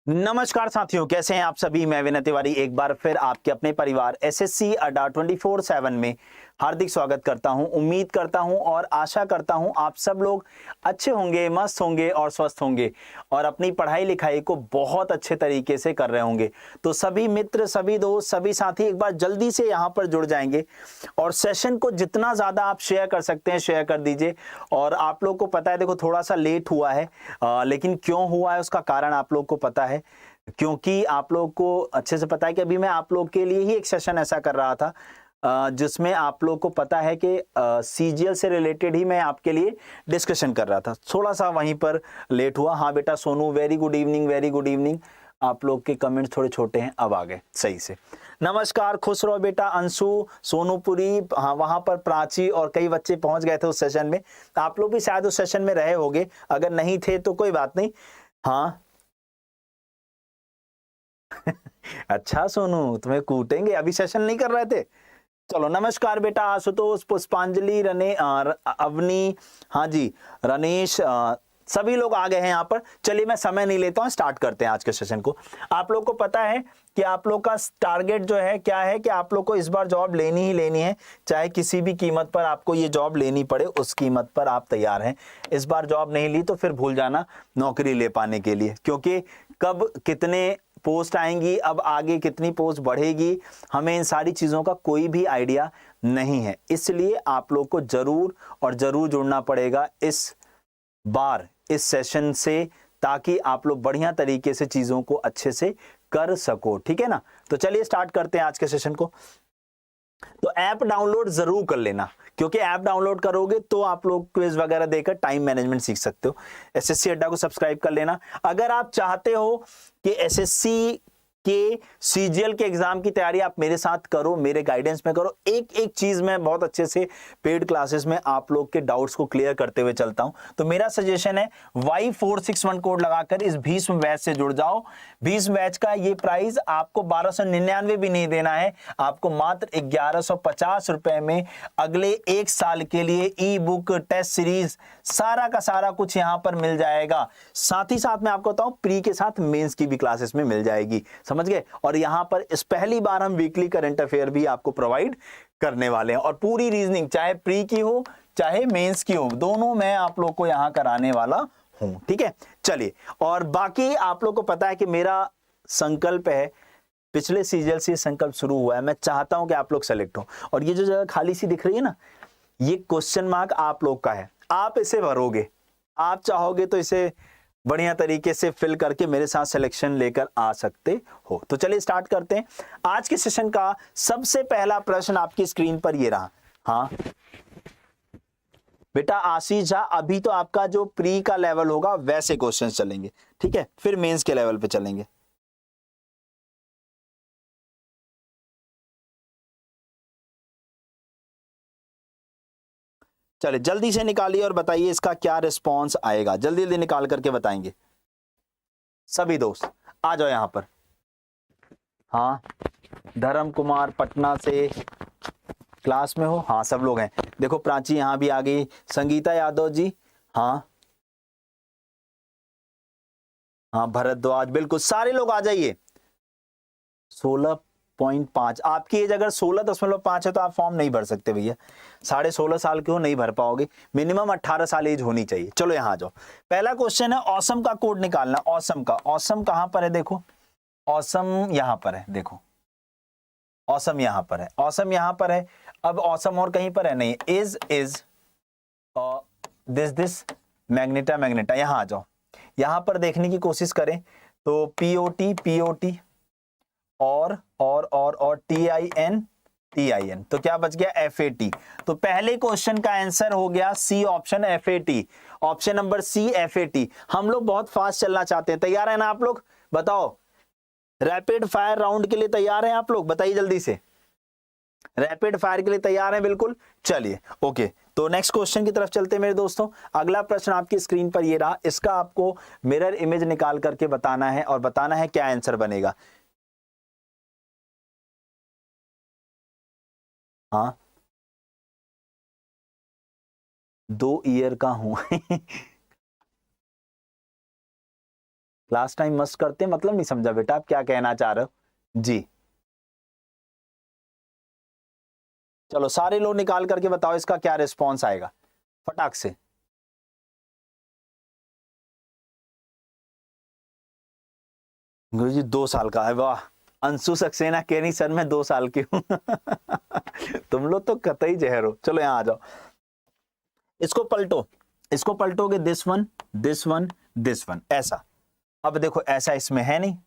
नमस्कार साथियों, कैसे हैं आप सभी। मैं विनय तिवारी एक बार फिर आपके अपने परिवार एसएससी अड्डा 24/7 में हार्दिक स्वागत करता हूं। उम्मीद करता हूं और आशा करता हूं आप सब लोग अच्छे होंगे, मस्त होंगे और स्वस्थ होंगे और अपनी पढ़ाई लिखाई को बहुत अच्छे तरीके से कर रहे होंगे। तो सभी मित्र, सभी दोस्त, सभी साथी एक बार जल्दी से यहां पर जुड़ जाएंगे और सेशन को जितना ज्यादा आप शेयर कर सकते हैं शेयर कर दीजिए। और आप लोग को पता है, देखो थोड़ा सा लेट हुआ है, लेकिन क्यों हुआ है उसका कारण आप लोग को पता है, क्योंकि आप लोग को अच्छे से पता है कि अभी मैं आप लोग के लिए ही एक सेशन ऐसा कर रहा था जिसमें आप लोग को पता है कि सीजीएल से रिलेटेड ही मैं आपके लिए डिस्कशन कर रहा था। थोड़ा सा वहीं पर लेट हुआ। हाँ बेटा Sonu, very good evening, very good evening. आप लोग के कमेंट्स थोड़े छोटे हैं, अब आ गए सही से। नमस्कार, खुश रहो बेटा। अंशु, सोनूपुरी, हाँ वहां पर प्राची और कई बच्चे पहुंच गए थे उस सेशन में। आप लोग भी शायद उस सेशन में रहे होंगे, अगर नहीं थे तो कोई बात नहीं। हाँ अच्छा सोनू, तुम्हें कूटेंगे, अभी सेशन नहीं कर रहे थे। चलो नमस्कार बेटा आशुतोष, पुष्पांजलि, अवनी, हाँ जी, रनेश, सभी लोग आ गए हैं यहाँ पर। चलिए मैं समय नहीं लेता हूँ, स्टार्ट करते हैं आज के सेशन को। आप लोग को पता है कि आप लोग का टारगेट जो है क्या है कि आप लोग को इस बार जॉब लेनी ही लेनी है, चाहे किसी भी कीमत पर आपको ये जॉब लेनी पड़े, उस कीमत पर आप तैयार हैं। इस बार जॉब नहीं ली तो फिर भूल जाना नौकरी ले पाने के लिए, क्योंकि कब कितने पोस्ट आएंगी, अब आगे कितनी पोस्ट बढ़ेगी, हमें इन सारी चीजों का कोई भी आइडिया नहीं है। इसलिए आप लोग को जरूर और जरूर जुड़ना पड़ेगा इस बार इस सेशन से, ताकि आप लोग बढ़िया तरीके से चीजों को अच्छे से कर सको, ठीक है ना। तो चलिए स्टार्ट करते हैं आज के सेशन को। तो ऐप डाउनलोड जरूर कर लेना, क्योंकि ऐप डाउनलोड करोगे तो आप लोग क्विज वगैरह देकर टाइम मैनेजमेंट सीख सकते हो। एसएससी अड्डा को सब्सक्राइब कर लेना। अगर आप चाहते हो कि एसएससी के सीजीएल के एग्जाम की तैयारी आप मेरे साथ करो, मेरे गाइडेंस में करो, एक एक चीज मैं बहुत अच्छे से पेड क्लासेस में आप लोग के डाउट्स को क्लियर करते हुए चलता हूं। तो मेरा सजेशन है Y461 कोड लगाकर इस भीष्म बैच से जुड़ जाओ। भीष्म बैच का ये प्राइस आपको 1299 भी नहीं देना है, आपको मात्र 1150 रुपए में अगले एक साल के लिए ई बुक, टेस्ट सीरीज, सारा का सारा कुछ यहां पर मिल जाएगा। साथ ही साथ मैं आपको बताऊं, प्री के साथ मेंस की भी क्लासेस में मिल जाएगी, समझ गए। और यहां पर इस पहली बार हम वीकली करंट अफेयर भी आपको प्रोवाइड करने वाले हैं, और पूरी रीजनिंग चाहे प्री की हो चाहे मेंस की हो, दोनों मैं आप लोग को यहां कराने वाला हूं, ठीक है। चलिए, और बाकी आप लोग को पता है कि मेरा संकल्प है, पिछले सीजन से संकल्प शुरू हुआ है, मैं चाहता हूं कि आप लोग सेलेक्ट हो। और ये जो जगह खाली सी दिख रही है ना, ये क्वेश्चन मार्क आप लोग का है, आप इसे भरोगे, आप चाहोगे तो इसे बढ़िया तरीके से फिल करके मेरे साथ सिलेक्शन लेकर आ सकते हो। तो चलिए स्टार्ट करते हैं आज के सेशन का। सबसे पहला प्रश्न आपकी स्क्रीन पर ये रहा। हाँ बेटा आशीष झा, अभी तो आपका जो प्री का लेवल होगा वैसे क्वेश्चंस चलेंगे, ठीक है, फिर मेंस के लेवल पे चलेंगे। चलिए जल्दी से निकालिए और बताइए इसका क्या रिस्पॉन्स आएगा, जल्दी जल्दी निकाल करके बताएंगे सभी दोस्त। आ जाओ यहां पर। हाँ धर्म कुमार पटना से क्लास में हो, हाँ सब लोग हैं। देखो प्राची यहां भी आ गई, संगीता यादव जी, हाँ हाँ भरद्वाज, बिल्कुल सारे लोग आ जाइए। 16.5 आपकी एज अगर 16.5 है तो आप फॉर्म नहीं भर सकते भैया, 16.5 साल के हो नहीं भर पाओगे, मिनिमम 18 साल एज होनी चाहिए। चलो यहां आ जाओ। पहला क्वेश्चन है ऑसम का कोड निकालना। ऑसम का, ऑसम कहां पर है, देखो ऑसम यहां पर है, देखो ऑसम यहां पर है, ऑसम यहां पर है। अब ऑसम और कहीं पर है नहीं, इज दिस मैग्नेटा, मैग्नेटा यहां आ जाओ। यहां पर देखने की कोशिश करें तो पीओटी, पीओटी और टीआईएन, टीआईएन, तो क्या बच गया, एफएटी। तो पहले क्वेश्चन का आंसर हो गया C option, FAT. Option number C FAT. हम लोग बहुत फास्ट चलना चाहते हैं, तैयार है ना आप लोग, बताओ। रैपिड फायर राउंड के लिए तैयार हैं आप लोग, बताइए जल्दी से। रैपिड फायर के लिए तैयार हैं बिल्कुल। चलिए ओके, तो नेक्स्ट क्वेश्चन की तरफ चलते हैं मेरे दोस्तों। अगला प्रश्न आपकी स्क्रीन पर ये रहा, इसका आपको मिरर इमेज निकाल करके बताना है और बताना है क्या आंसर बनेगा। हाँ 2 ईयर का हूं क्लास टाइम मस्ट करते हैं मतलब नहीं समझा बेटा, आप क्या कहना चाह रहे हो जी। चलो सारे लोग निकाल करके बताओ इसका क्या रिस्पॉन्स आएगा फटाक से। गुरु जी 2 साल का है, वाह। अंशु सक्सेना कह रही सर मैं 2 साल की हूं तुम लोग तो कतई जहर हो। चलो यहां आ जाओ, इसको पलटो, इसको पलटोगे, this one this one this one, ऐसा। अब देखो ऐसा इसमें है नहीं,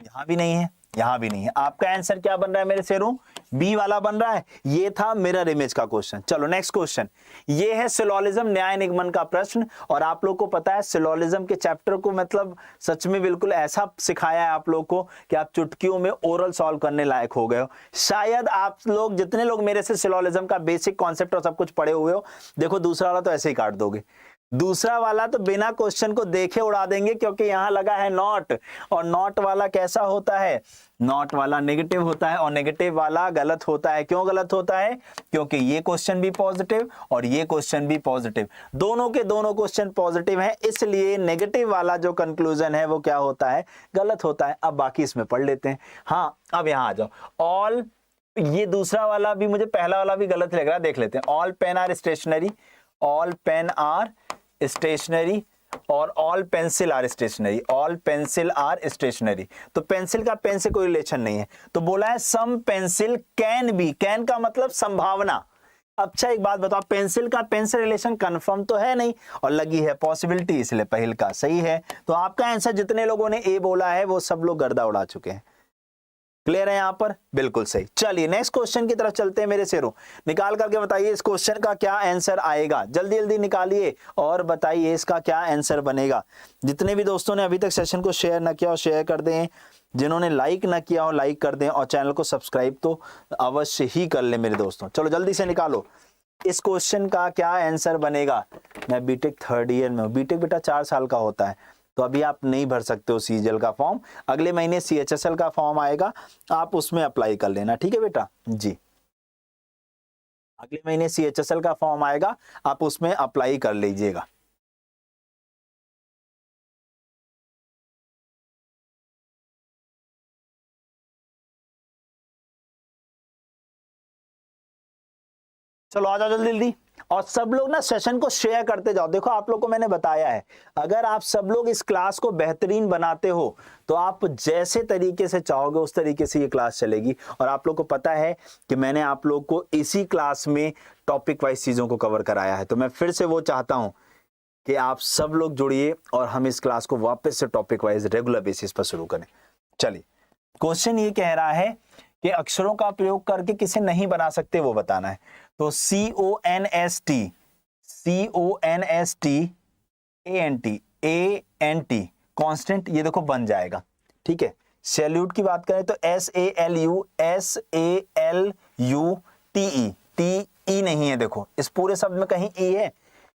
यहां भी नहीं है, यहां भी नहीं है। आपका आंसर क्या बन रहा है मेरे शेरों? बी वाला बन रहा है। ये था मिरर इमेज का क्वेश्चन। चलो नेक्स्ट क्वेश्चन, ये है सिलोलिज्म न्याय निगमन का प्रश्न। और आप लोग को पता है सिलोलिज्म के चैप्टर को मतलब सच में बिल्कुल ऐसा सिखाया है आप लोग को कि आप चुटकियों में ओरल सॉल्व करने लायक हो गए हो। शायद आप लोग जितने लोग मेरे से सिलोलिज्म का बेसिक कॉन्सेप्ट और सब कुछ पढ़े हुए हो, देखो दूसरा वाला तो ऐसे ही काट दोगे, दूसरा वाला तो बिना क्वेश्चन को देखे उड़ा देंगे, क्योंकि यहां लगा है नॉट। और नॉट वाला कैसा होता है? नॉट वाला नेगेटिव होता है, और नेगेटिव वाला गलत होता है। क्यों गलत होता है? क्योंकि ये क्वेश्चन भी पॉजिटिव और ये क्वेश्चन भी पॉजिटिव, दोनों के दोनों क्वेश्चन पॉजिटिव हैं, इसलिए नेगेटिव वाला जो कंक्लूजन है वो क्या होता है? गलत होता है। अब बाकी इसमें पढ़ लेते हैं। हाँ अब यहां आ जाओ, ऑल, ये दूसरा वाला भी मुझे पहला वाला भी गलत लग रहा है, देख लेते हैं। All pen are stationery, all pen are stationery, और all pencil are stationery, all pencil are stationery. तो पेंसिल का पेन से कोई रिलेशन नहीं है, तो बोला है some pencil can be, can का मतलब संभावना। अच्छा एक बात बताओ, पेंसिल का पेन से रिलेशन कंफर्म तो है नहीं, और लगी है पॉसिबिलिटी, इसलिए पहल का सही है। तो आपका आंसर जितने लोगों ने ए बोला है वो सब लोग गर्दा उड़ा चुके हैं। क्लियर है यहां पर? बिल्कुल सही। चलिए नेक्स्ट क्वेश्चन की तरफ चलते हैं मेरे शेरों। निकाल करके बताइए इस क्वेश्चन का क्या आंसर आएगा, जल्दी जल्दी निकालिए और बताइए इसका क्या आंसर बनेगा। जितने भी दोस्तों ने अभी तक सेशन को शेयर ना किया हो शेयर कर दें, जिन्होंने लाइक ना किया हो लाइक कर दें, और चैनल को सब्सक्राइब तो अवश्य ही कर ले मेरे दोस्तों। चलो जल्दी से निकालो इस क्वेश्चन का क्या आंसर बनेगा। मैं बीटेक 3rd ईयर में हूं, बीटेक बेटा 4 साल का होता है, तो अभी आप नहीं भर सकते हो सीजीएल का फॉर्म, अगले महीने सीएचएसएल का फॉर्म आएगा, आप उसमें अप्लाई कर लेना, ठीक है बेटा जी। अगले महीने सीएचएसएल का फॉर्म आएगा, आप उसमें अप्लाई कर लीजिएगा। चलो आ जाओ जल्दी जल्दी, और सब लोग ना सेशन को शेयर करते जाओ। देखो आप लोग को मैंने बताया है, अगर आप सब लोग इस क्लास को बेहतरीन बनाते हो तो आप जैसे तरीके से चाहोगे उस तरीके से ये क्लास चलेगी। और आप लोग को पता है कि मैंने आप लोग को इसी क्लास में टॉपिक वाइज चीजों को कवर कराया है, तो मैं फिर से वो चाहता हूं कि आप सब लोग जुड़िए और हम इस क्लास को वापस से टॉपिक वाइज रेगुलर बेसिस पर शुरू करें। चलिए क्वेश्चन ये कह रहा है कि अक्षरों का प्रयोग करके किसे नहीं बना सकते वो बताना है। तो CONST ANT कांस्टेंट, ये देखो बन जाएगा, ठीक है। सैल्यूट की बात करें तो SALUTE, TE नहीं है, देखो इस पूरे शब्द में कहीं ई है,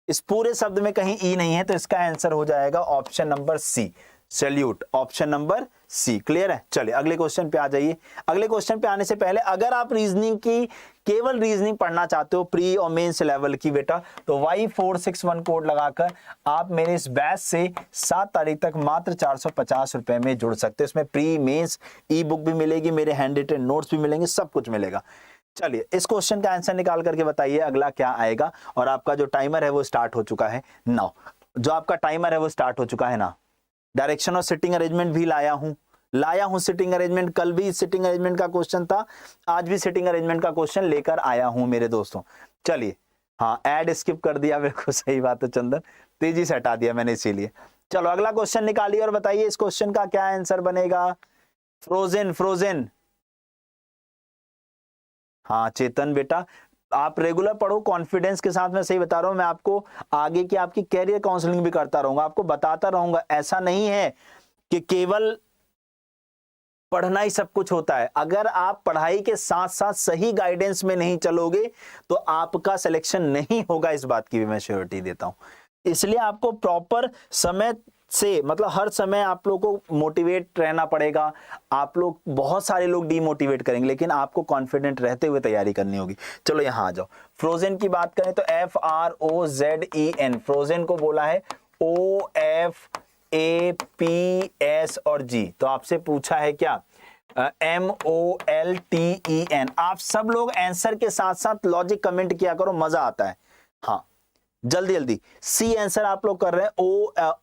इस पूरे शब्द में कहीं ई नहीं है, तो इसका आंसर हो जाएगा option number C, salute, option number C. Clear है? चलिए अगले क्वेश्चन पे आ जाइए। अगले क्वेश्चन पे आने से पहले अगर आप रीजनिंग की, केवल रीजनिंग पढ़ना चाहते हो प्री और मेंस लेवल की बेटा, तो Y461 कोड लगाकर आप मेरे इस बैच से 7 तारीख तक मात्र 450 रुपए में जुड़ सकते हो। इसमें प्री मेंस ई बुक भी मिलेगी, मेरे हैंड रिटन नोट्स भी मिलेंगे, सब कुछ मिलेगा। चलिए इस क्वेश्चन का आंसर निकाल करके बताइए अगला क्या आएगा। और आपका जो टाइमर है वो स्टार्ट हो चुका है नाउ, जो आपका टाइमर है वो स्टार्ट हो चुका है ना। डायरेक्शन और सिटिंग अरेंजमेंट भी लाया हूं सिटिंग अरेंजमेंट, कल भी सिटिंग अरेंजमेंट का क्वेश्चन था, आज भी सिटिंग अरेंजमेंट का क्वेश्चन लेकर आया हूं मेरे दोस्तों। चलिए हाँ ऐड स्किप कर दिया मेरे को, सही बात है चंदन, तेजी से हटा दिया मैंने इसीलिए। चलो अगला क्वेश्चन निकालिए और बताइए इस क्वेश्चन का क्या आंसर बनेगा। फ्रोजन, हाँ चेतन बेटा आप रेगुलर पढ़ो कॉन्फिडेंस के साथ, मैं सही बता रहा हूं, मैं आपको आगे की आपकी कैरियर काउंसलिंग भी करता रहूंगा, आपको बताता रहूंगा। ऐसा नहीं है कि केवल पढ़ना ही सब कुछ होता है, अगर आप पढ़ाई के साथ साथ सही गाइडेंस में नहीं चलोगे तो आपका सिलेक्शन नहीं होगा, इस बात की भी मैं श्योरिटी देता हूं। इसलिए आपको प्रॉपर समय से, मतलब हर समय आप लोग को मोटिवेट रहना पड़ेगा। आप लोग, बहुत सारे लोग डीमोटिवेट करेंगे, लेकिन आपको कॉन्फिडेंट रहते हुए तैयारी करनी होगी। चलो यहां आ जाओ, फ्रोजन की बात करें तो FROZEN, फ्रोजन को बोला है OFFROZEN, MAPS और G, तो आपसे पूछा है क्या MOLTEN। आप सब लोग आंसर के साथ साथ लॉजिक कमेंट किया करो, मजा आता है। हाँ जल्दी जल्दी, सी आंसर आप लोग कर रहे हैं,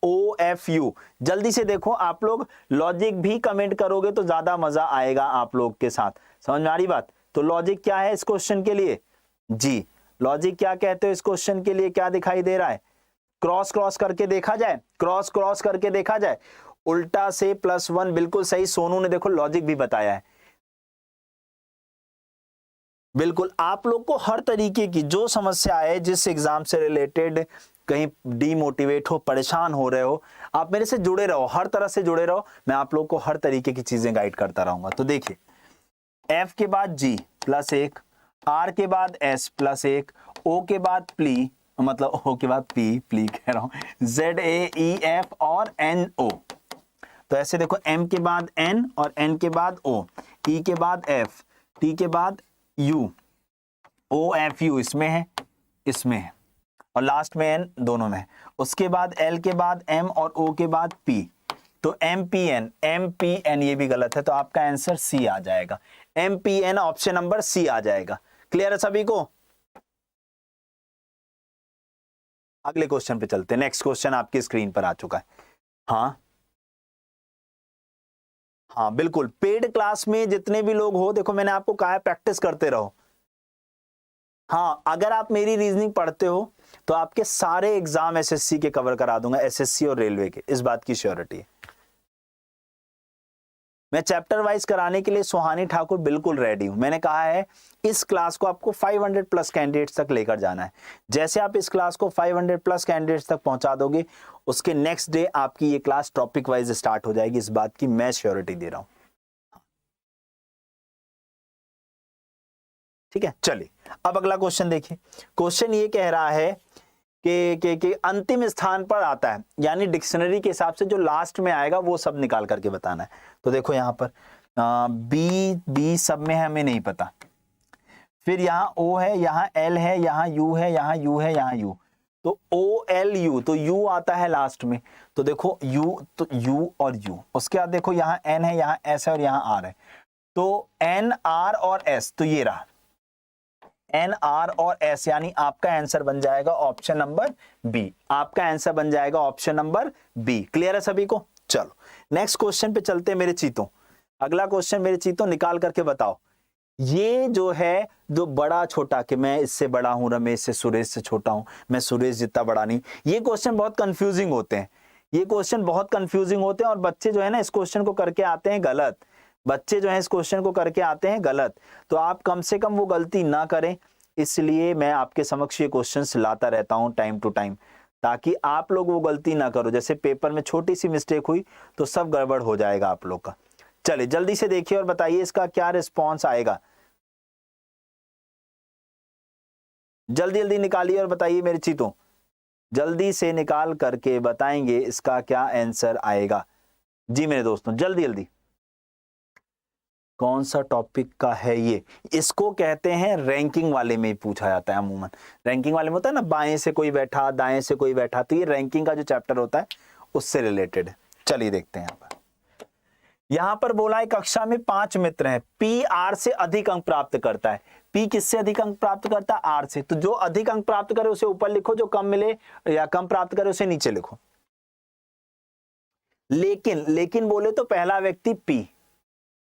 OFU। जल्दी से देखो, आप लोग लॉजिक भी कमेंट करोगे तो ज्यादा मजा आएगा आप लोग के साथ। समझ में आ रही बात? तो लॉजिक क्या है इस क्वेश्चन के लिए? जी लॉजिक क्या कहते हो इस क्वेश्चन के लिए? क्या दिखाई दे रहा है? क्रॉस क्रॉस करके देखा जाए, क्रॉस क्रॉस करके देखा जाए, उल्टा से +1, बिल्कुल सही। सोनू ने देखो लॉजिक भी बताया है। बिल्कुल, आप लोग को हर तरीके की जो समस्या है, जिस एग्जाम से रिलेटेड कहीं डीमोटिवेट हो, परेशान हो रहे हो, आप मेरे से जुड़े रहो, हर तरह से जुड़े रहो, मैं आप लोग को हर तरीके की चीजें गाइड करता रहूंगा। तो देखिए, F के बाद G +1, R के बाद S +1, O के बाद प्ली, मतलब O के बाद प्ली कह रहा हूं, ZAEF और NO। तो ऐसे देखो, M के बाद N और N के बाद O, E के बाद F, T के बाद U, OFU इसमें है, इसमें है, और लास्ट में N, दोनों में है। उसके बाद L के बाद M और O के बाद P, तो MPN ये भी गलत है, तो आपका आंसर C आ जाएगा। MPN ऑप्शन नंबर C आ जाएगा। क्लियर है सभी को? अगले क्वेश्चन पे चलते हैं। नेक्स्ट क्वेश्चन आपकी स्क्रीन पर आ चुका है। हाँ बिल्कुल, पेड क्लास में जितने भी लोग हो, देखो मैंने आपको कहा है प्रैक्टिस करते रहो। हाँ, अगर आप मेरी रीजनिंग पढ़ते हो तो आपके सारे एग्जाम एसएससी के कवर करा दूंगा, एसएससी और रेलवे के, इस बात की श्योरिटी है। मैं चैप्टर वाइज कराने के लिए सुहानी ठाकुर बिल्कुल रेडी हूं। मैंने कहा है इस क्लास को आपको 500+ कैंडिडेट्स तक लेकर जाना है। जैसे आप इस क्लास को 500+ कैंडिडेट्स तक पहुंचा दोगे, उसके नेक्स्ट डे आपकी ये क्लास टॉपिक वाइज स्टार्ट हो जाएगी, इस बात की मैं श्योरिटी दे रहा हूं। ठीक है, चलिए अब अगला क्वेश्चन देखिए। क्वेश्चन ये कह रहा है कि अंतिम स्थान पर आता है, यानी डिक्शनरी के हिसाब से जो लास्ट में आएगा वो सब निकाल करके बताना है। तो देखो यहां पर बी सब में है, हमें नहीं पता। फिर यहाँ O है, यहाँ L है, यहाँ U है, यहाँ U है, यहाँ U, तो OLU, तो U आता है लास्ट में। तो देखो U, तो U और U, उसके बाद देखो यहाँ N है, यहाँ S है और यहाँ R है, तो N, R और S, तो ये रहा N, R और S, यानी आपका आंसर बन जाएगा ऑप्शन नंबर बी। आपका आंसर बन जाएगा ऑप्शन नंबर बी। क्लियर है सभी को? चलो नेक्स्ट क्वेश्चन पे चलते हैं मेरे चीतों। अगला क्वेश्चन मेरे चीतों निकाल करके बताओ। ये जो है, जो बड़ा छोटा, कि मैं इससे बड़ा हूं, रमेश से, सुरेश से छोटा हूं, मैं सुरेश जितना बड़ा नहीं, ये क्वेश्चन बहुत कंफ्यूजिंग होते हैं। ये क्वेश्चन बहुत कंफ्यूजिंग होते हैं और बच्चे जो है ना इस क्वेश्चन को करके आते हैं गलत। बच्चे जो है इस क्वेश्चन को करके आते हैं गलत, तो आप कम से कम वो गलती ना करें, इसलिए मैं आपके समक्ष ये क्वेश्चंस लाता रहता हूं टाइम टू टाइम, ताकि आप लोग वो गलती ना करो। जैसे पेपर में छोटी सी मिस्टेक हुई तो सब गड़बड़ हो जाएगा आप लोग का। चलिए जल्दी से देखिए और बताइए इसका क्या रिस्पॉन्स आएगा। जल्दी जल्दी निकालिए और बताइए मेरे चीतों, जल्दी से निकाल करके बताएंगे इसका क्या आंसर आएगा। जी मेरे दोस्तों, जल्दी जल्दी। कौन सा टॉपिक का है ये? इसको कहते हैं रैंकिंग वाले में ही पूछा जाता है अमूमन। रैंकिंग वाले में होता है ना, बाएं से कोई बैठा, दाएं से कोई बैठा, तो ये रैंकिंग का जो चैप्टर होता है उससे रिलेटेड है। चलिए देखते हैं यहां पर बोला है कक्षा में 5 मित्र हैं, पी आर से अधिक अंक प्राप्त करता है। पी किससे अधिक अंक प्राप्त करता है? आर से। तो जो अधिक अंक प्राप्त करे उसे ऊपर लिखो, जो कम मिले या कम प्राप्त करे उसे नीचे लिखो। लेकिन बोले तो पहला व्यक्ति पी,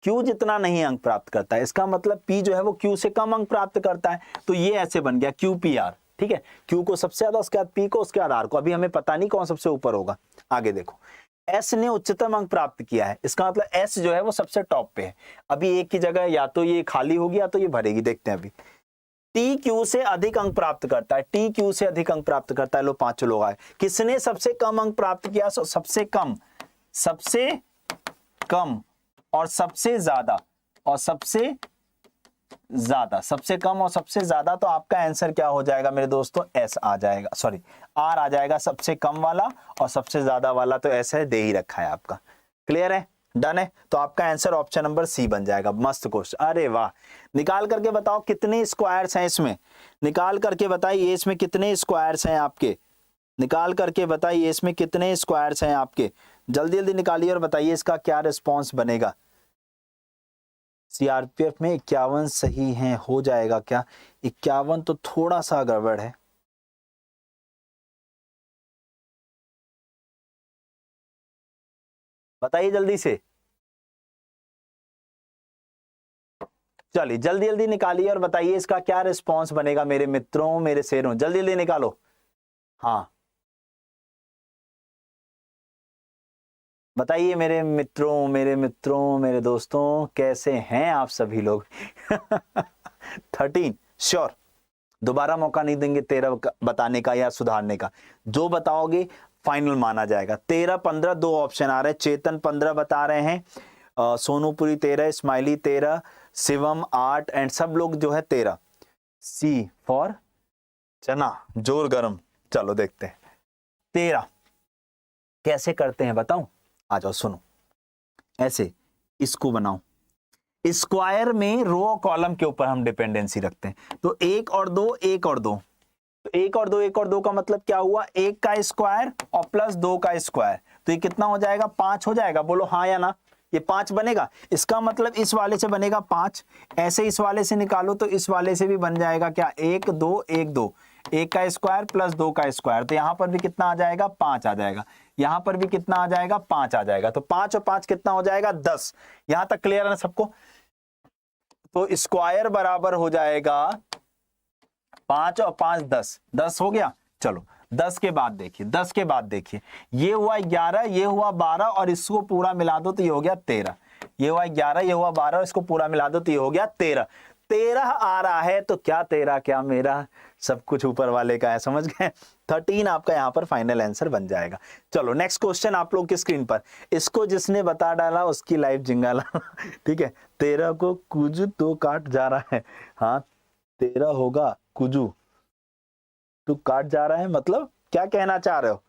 क्यू जितना नहीं अंक प्राप्त करता है, इसका मतलब पी जो है वो क्यू से कम अंक प्राप्त करता है, तो ये ऐसे बन गया क्यू पी आर। ठीक है, क्यू को सबसे ज्यादा, उसके बाद पी को, उसके बाद आर को। अभी हमें पता नहीं कौन सबसे ऊपर होगा। आगे देखो, एस ने उच्चतम अंक प्राप्त किया है, इसका मतलब एस जो है वो सबसे टॉप पे है। अभी एक की जगह या तो ये खाली होगी या तो ये भरेगी, देखते हैं अभी। टी क्यू से अधिक अंक प्राप्त करता है, टी क्यू से अधिक अंक प्राप्त करता है। लो 5 लोग आए। किसने सबसे कम अंक प्राप्त किया? सबसे कम, सबसे कम और सबसे ज्यादा और सबसे ज्यादा, सबसे कम और सबसे ज्यादा, तो आपका आंसर क्या हो जाएगा मेरे दोस्तों? एस आ जाएगा, सॉरी आर आ जाएगा। सबसे कम वाला और सबसे ज्यादा वाला तो एस है, दे ही रखा है आपका। क्लियर है? डन है? तो आपका आंसर ऑप्शन नंबर सी बन जाएगा। मस्त क्वेश्चन। अरे वाह, निकाल करके बताओ कितने स्क्वायर्स हैं इसमें, निकाल करके बताइए इसमें कितने स्क्वायर्स हैं आपके, निकाल करके बताइए इसमें कितने स्क्वायर्स हैं आपके, जल्दी जल्दी निकालिए और बताइए इसका क्या रिस्पॉन्स बनेगा। सीआरपीएफ में 51 सही है, हो जाएगा क्या? 51 तो थोड़ा सा गड़बड़ है। बताइए जल्दी से, चलिए जल्दी जल्दी निकालिए और बताइए इसका क्या रिस्पॉन्स बनेगा मेरे मित्रों, मेरे शेरों, जल्दी जल्दी निकालो। हाँ बताइए मेरे मित्रों, मेरे मित्रों, मेरे दोस्तों, कैसे हैं आप सभी लोग? 13 श्योर, दोबारा मौका नहीं देंगे 13 बताने का या सुधारने का, जो बताओगे फाइनल माना जाएगा। 13 15 दो ऑप्शन आ रहे हैं, चेतन 15 बता रहे हैं, सोनूपुरी 13, स्माइली 13, शिवम 8 एंड सब लोग जो है 13। सी फॉर चना, जोर गरम। चलो देखते हैं 13 कैसे करते हैं, बताऊं? आ जाओ सुनो, ऐसे इसको बनाओ, स्क्वायर में रो और कॉलम के ऊपर हम डिपेंडेंसी रखते हैं, तो 1 और 2, 1 और 2, तो 1 और 2, 1 और 2 का मतलब क्या हुआ? 1 का स्क्वायर और प्लस 2 का स्क्वायर, तो ये कितना हो जाएगा? 5 हो जाएगा। बोलो हाँ या ना, ये 5 बनेगा। इसका मतलब इस वाले से बनेगा 5, ऐसे इस वाले से निकालो तो इस वाले से भी बन जाएगा क्या? 1 2 1 2, 1 का स्क्वायर प्लस 2 का स्क्वायर, तो यहां पर भी कितना आ जाएगा? 5 आ जाएगा। यहां पर भी कितना आ जाएगा? 5 आ जाएगा। तो 5 और 5 कितना हो जाएगा? 10। यहां तक क्लियर है ना सबको? तो स्क्वायर बराबर हो जाएगा 5 और 5 10, 10 हो गया। चलो 10 के बाद देखिए, 10 के बाद देखिए, ये हुआ 11, ये हुआ 12 और इसको पूरा मिला दो तो ये हो गया 13। ये हुआ 11, ये हुआ 12, इसको पूरा मिला दो तो ये हो गया 13। 13 आ रहा है तो क्या तेरा क्या मेरा, सब कुछ ऊपर वाले का है, समझ गए? 13 आपका यहां पर फाइनल आंसर बन जाएगा। चलो नेक्स्ट क्वेश्चन आप लोग की स्क्रीन पर, इसको जिसने बता डाला उसकी लाइफ जिंगाला। ठीक है, 13 को कुजू तो काट जा रहा है, हाँ 13 होगा कुजू तो काट जा रहा है, मतलब क्या कहना चाह रहे हो?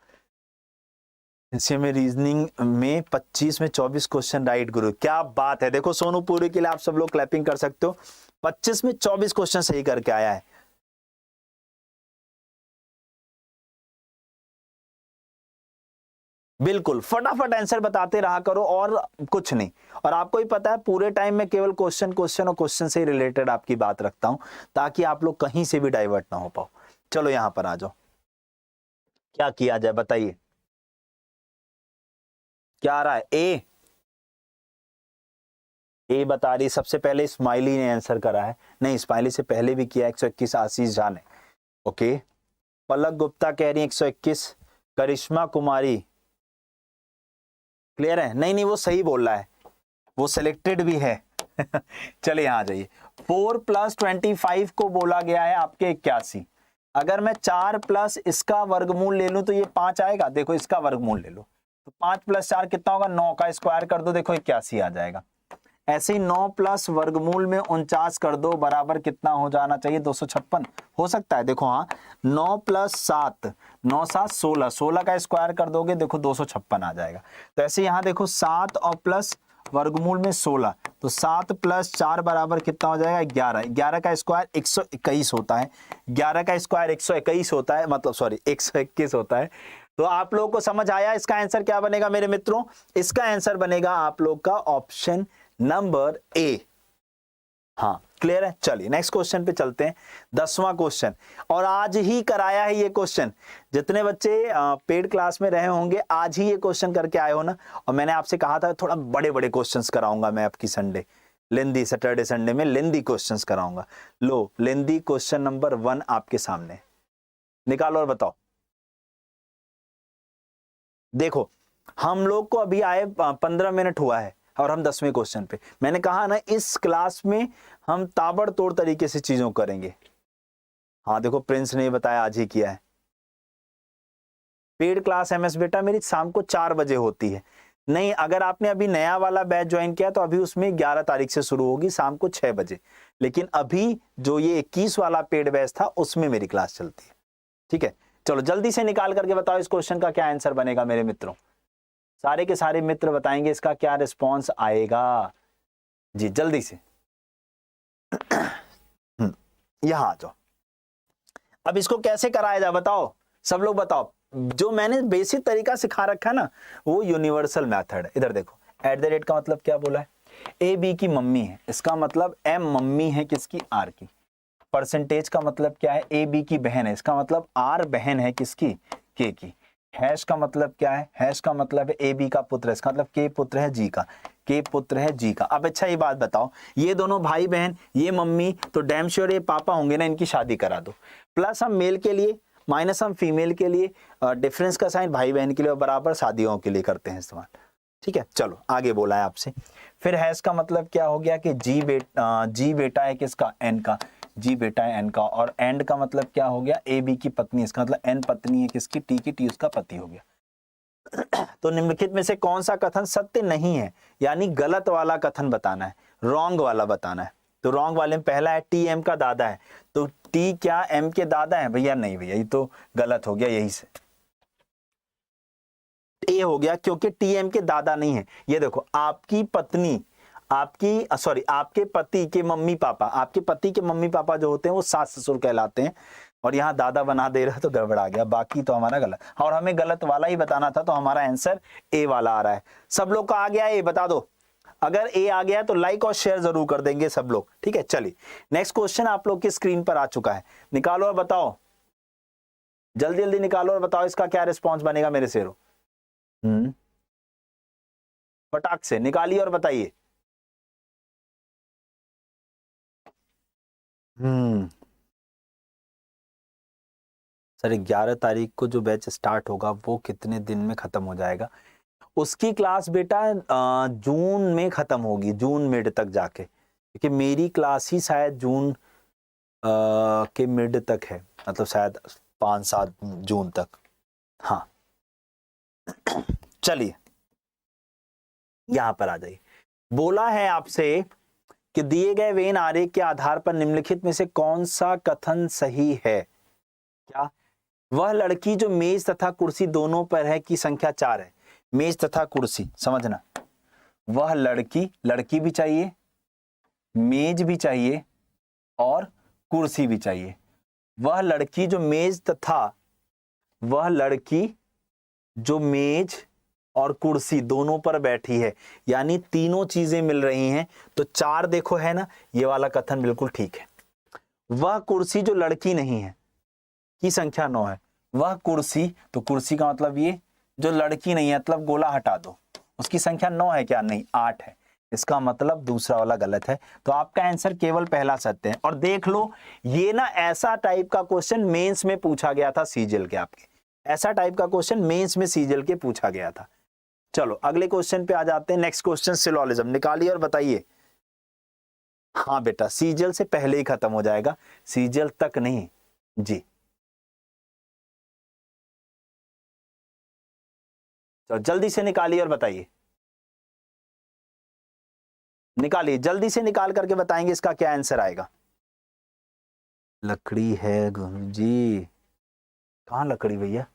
इसी में रीजनिंग में 25 में 24 क्वेश्चन राइट गुरु, क्या बात है। देखो सोनू पूरी के लिए आप सब लोग क्लैपिंग कर सकते हो, 25 में 24 क्वेश्चन सही करके आया है। बिल्कुल फटाफट आंसर बताते रहा करो और कुछ नहीं। और आपको ही पता है पूरे टाइम में केवल क्वेश्चन क्वेश्चन और क्वेश्चन से रिलेटेड आपकी बात रखता हूं, ताकि आप लोग कहीं से भी डाइवर्ट ना हो पाओ। चलो यहां पर आ जाओ, क्या किया जाए बताइए, क्या आ रहा है? ए बता रही, सबसे पहले स्माइली ने आंसर करा है, नहीं स्माइली से पहले भी किया 121 आशीष झा ने। ओके, पलक गुप्ता कह रही 121, करिश्मा कुमारी क्लियर है? नहीं नहीं वो सही बोल रहा है, वो सिलेक्टेड भी है। चलिए यहां आ जाइए, 4 + 25 को बोला गया है आपके 81। अगर मैं 4 प्लस इसका वर्गमूल ले लूं तो ये 5 आएगा। देखो इसका वर्गमूल ले लो तो 5 + 4 कितना होगा? 9 का स्क्वायर कर दो, देखो 81 आ जाएगा। ऐसे ही 9 प्लस वर्गमूल में 49 कर दो, बराबर कितना हो जाना चाहिए? 256 हो सकता है। देखो हाँ 9 + 7, 9 7 16, 16 का स्क्वायर कर दोगे देखो 256 आ जाएगा। तो ऐसे यहाँ देखो 7 और प्लस वर्गमूल में 16, तो 7 + 4 बराबर कितना हो जाएगा? 11। 11 का स्क्वायर 121 होता है, 11 का स्क्वायर 121 होता है, मतलब सॉरी 121 होता है। तो आप लोगों को समझ आया इसका आंसर क्या बनेगा मेरे मित्रों? इसका आंसर बनेगा आप लोग का ऑप्शन नंबर ए। हाँ क्लियर है? चलिए नेक्स्ट क्वेश्चन पे चलते हैं, 10वां क्वेश्चन, और आज ही कराया है ये क्वेश्चन। जितने बच्चे पेड क्लास में रहे होंगे आज ही ये क्वेश्चन करके आए हो ना, और मैंने आपसे कहा था थोड़ा बड़े बड़े क्वेश्चंस कराऊंगा मैं आपकी संडे, लेंदी सैटरडे संडे में लेंदी क्वेश्चंस कराऊंगा। लो लेंदी क्वेश्चन नंबर 1 आपके सामने, निकालो और बताओ। देखो हम लोग को अभी आए 15 मिनट हुआ है और हम 10वें क्वेश्चन पे, मैंने कहा ना इस क्लास में हम ताबड़तोड़ तरीके से चीजों करेंगे। हाँ देखो प्रिंस ने बताया आज ही किया है। पेड क्लास एमएस बेटा मेरी शाम को 4 बजे होती है। नहीं अगर आपने अभी नया वाला बैच ज्वाइन किया तो अभी उसमें 11 तारीख से शुरू होगी शाम को 6 बजे, लेकिन अभी जो ये 21 वाला पेड बैच था उसमें मेरी क्लास चलती है। ठीक है चलो जल्दी से निकाल करके बताओ इस क्वेश्चन का क्या आंसर बनेगा मेरे मित्रों। सारे के सारे मित्र बताएंगे इसका क्या रिस्पॉन्स आएगा जी, जल्दी से। यहां आ जाओ, अब इसको कैसे कराया जाए बताओ, सब लोग बताओ। जो मैंने बेसिक तरीका सिखा रखा है ना, वो यूनिवर्सल मेथड है। इधर देखो, एट द रेट का मतलब क्या बोला है, ए बी की मम्मी है, इसका मतलब एम मम्मी है किसकी, आर की। परसेंटेज का मतलब क्या है, ए बी की बहन है, इसका मतलब आर बहन है किसकी, के की। हैश का मतलब क्या है, हैश का मतलब है ए बी का पुत्र है, इसका मतलब के पुत्र है जी का, के पुत्र है जी का। अब अच्छा ये बात बताओ, ये दोनों भाई बहन, ये मम्मी, तो डैम श्योर ये पापा होंगे ना, इनकी शादी करा दो। प्लस हम मेल के लिए, माइनस हम फीमेल के लिए, डिफरेंस का साइन भाई बहन के लिए, और बराबर शादियों के लिए करते हैं इस्तेमाल। ठीक है, चलो आगे बोला है आपसे। फिर हैश का मतलब क्या हो गया कि जी बेटा है किसका, एन का, जी बेटा है एन का। और एंड का मतलब क्या हो गया, ए बी की पत्नी, इसका मतलब एन पत्नी है किसकी, टी की, टी उसका पति हो गया। तो निम्नलिखित में से कौन सा कथन सत्य नहीं है, यानी गलत वाला कथन बताना है, रॉन्ग वाला बताना है। तो रॉन्ग वाले में पहला है टी एम का दादा है, तो टी क्या एम के दादा है, भैया नहीं भैया, ये तो गलत हो गया, यही से ए हो गया, क्योंकि टी एम के दादा नहीं है। ये देखो, आपकी पत्नी, आपके पति के मम्मी पापा, आपके पति के मम्मी पापा जो होते हैं वो सास ससुर कहलाते हैं, और यहाँ दादा बना दे रहा है तो गड़बड़ा गया, बाकी तो हमारा गलत, और हमें गलत वाला ही बताना था, तो हमारा आंसर ए वाला आ रहा है। सब लोग का आ गया ए, बता दो। अगर ए आ गया तो लाइक और शेयर जरूर कर देंगे सब लोग, ठीक है। चलिए नेक्स्ट क्वेश्चन आप लोग की स्क्रीन पर आ चुका है, निकालो और बताओ, जल्दी जल्दी निकालो और बताओ इसका क्या रिस्पॉन्स बनेगा मेरे शेरों। फटाक से निकालिए और बताइए। सर 11 तारीख को जो बैच स्टार्ट होगा वो कितने दिन में खत्म हो जाएगा? उसकी क्लास बेटा जून में खत्म होगी, जून मिड तक जाके, क्योंकि मेरी क्लास ही शायद जून के मिड तक है, मतलब शायद 5-7 जून तक। हाँ चलिए यहां पर आ जाइए। बोला है आपसे कि दिए गए वेन आरेख के आधार पर निम्नलिखित में से कौन सा कथन सही है। क्या? वह लड़की जो मेज तथा कुर्सी दोनों पर है की संख्या 4 है। मेज तथा कुर्सी समझना, वह लड़की, लड़की भी चाहिए, मेज भी चाहिए और कुर्सी भी चाहिए। वह लड़की जो मेज और कुर्सी दोनों पर बैठी है, यानी तीनों चीजें मिल रही हैं, तो 4 देखो है ना, ये वाला कथन बिल्कुल ठीक है। वह कुर्सी जो लड़की नहीं है की संख्या 9 है। वह कुर्सी, तो कुर्सी का मतलब ये जो लड़की नहीं है, मतलब गोला हटा दो, उसकी संख्या 9 है क्या? नहीं, 8 है। इसका मतलब दूसरा वाला गलत है, तो आपका आंसर केवल पहला सत्य है। और देख लो, ये ना ऐसा टाइप का क्वेश्चन मेंस में पूछा गया था सीजीएल के, आपके ऐसा टाइप का क्वेश्चन मेंस में सीजीएल के पूछा गया था। चलो अगले क्वेश्चन पे आ जाते हैं। नेक्स्ट क्वेश्चन सिलोजिज्म, निकालिए और बताइए। हाँ बेटा, सीजीएल से पहले ही खत्म हो जाएगा, सीजीएल तक नहीं जी। तो जल्दी से निकालिए और बताइए, निकालिए जल्दी से, निकाल करके बताएंगे इसका क्या आंसर आएगा। लकड़ी है गुरुजी, कहां लकड़ी भैया,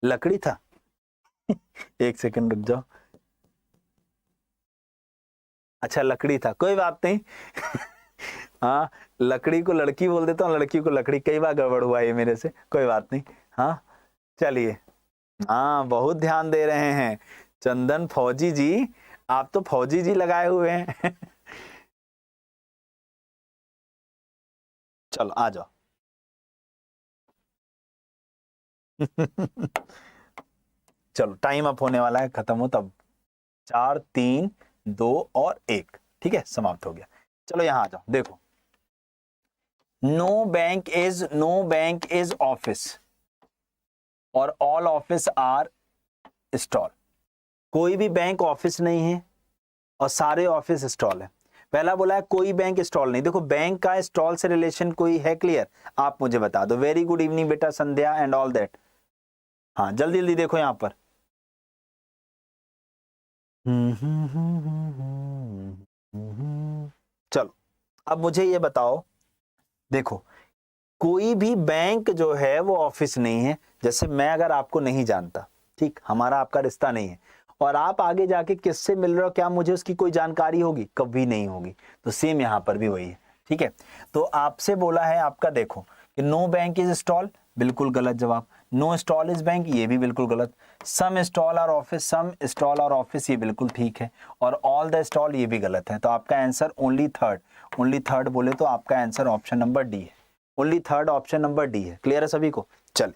लकड़ी था एक सेकंड रुक जाओ, अच्छा लकड़ी था, कोई बात नहीं हाँ, लकड़ी को लड़की बोल देता हूँ, लड़की को लकड़ी, कई बार गड़बड़ हुआ ये मेरे से, कोई बात नहीं। हाँ चलिए, हाँ बहुत ध्यान दे रहे हैं चंदन फौजी जी, आप तो फौजी जी लगाए हुए हैं चलो आ जाओ चलो टाइम अप होने वाला है, खत्म हो तब। 4 3 2 और 1, ठीक है, समाप्त हो गया। चलो यहां आ जाओ, देखो, नो बैंक इज ऑफिस और ऑल ऑफिस आर स्टॉल। कोई भी बैंक ऑफिस नहीं है और सारे ऑफिस स्टॉल है। पहला बोला है कोई बैंक स्टॉल नहीं, देखो बैंक का स्टॉल से रिलेशन कोई है, क्लियर? आप मुझे बता दो। वेरी गुड इवनिंग बेटा संध्या एंड ऑल दैट। हाँ जल्दी जल्दी देखो यहां पर। चलो अब मुझे ये बताओ, देखो कोई भी बैंक जो है वो ऑफिस नहीं है। जैसे मैं अगर आपको नहीं जानता, ठीक, हमारा आपका रिश्ता नहीं है, और आप आगे जाके किससे मिल रहे हो, क्या मुझे उसकी कोई जानकारी होगी? कभी नहीं होगी। तो सेम यहां पर भी वही है, ठीक है। तो आपसे बोला है आपका, देखो कि नो बैंक इज स्टॉल, बिल्कुल गलत जवाब। नो स्टॉल इज बैंक, ये भी बिल्कुल गलत। सम स्टॉल और ऑफिस, सम स्टॉल और ऑफिस, ये बिल्कुल ठीक है। और ऑल द स्टॉल, ये भी गलत है। तो आपका आंसर ओनली थर्ड बोले तो आपका आंसर ऑप्शन नंबर डी है। Only third option number D है। क्लियर है सभी को? चल,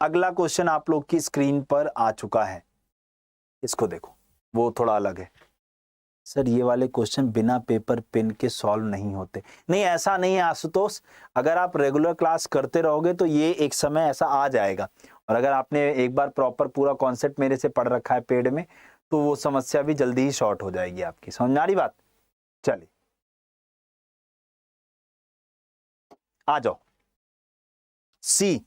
अगला क्वेश्चन आप लोग की स्क्रीन पर आ चुका है, इसको देखो, वो थोड़ा अलग है। सर ये वाले क्वेश्चन बिना पेपर पेन के सॉल्व नहीं होते। नहीं, ऐसा नहीं है आशुतोष, अगर आप रेगुलर क्लास करते रहोगे तो ये एक समय ऐसा आ जाएगा। और अगर आपने एक बार प्रॉपर पूरा कॉन्सेप्ट मेरे से पढ़ रखा है पेड में, तो वो समस्या भी जल्दी ही शॉर्ट हो जाएगी आपकी। समझ में आ रही बात? चलिए आ जाओ। सी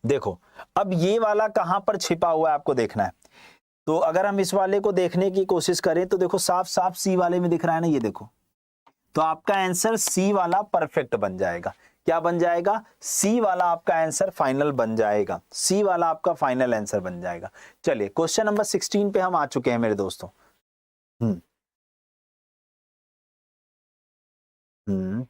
देखो, अब ये वाला कहां पर छिपा हुआ है आपको देखना है। तो अगर हम इस वाले को देखने की कोशिश करें तो देखो साफ साफ सी वाले में दिख रहा है ना, ये देखो। तो आपका आंसर सी वाला परफेक्ट बन जाएगा। क्या बन जाएगा? सी वाला आपका आंसर फाइनल बन जाएगा। सी वाला आपका फाइनल आंसर बन जाएगा। चलिए क्वेश्चन नंबर 16 पे हम आ चुके हैं मेरे दोस्तों। हम्म हम्म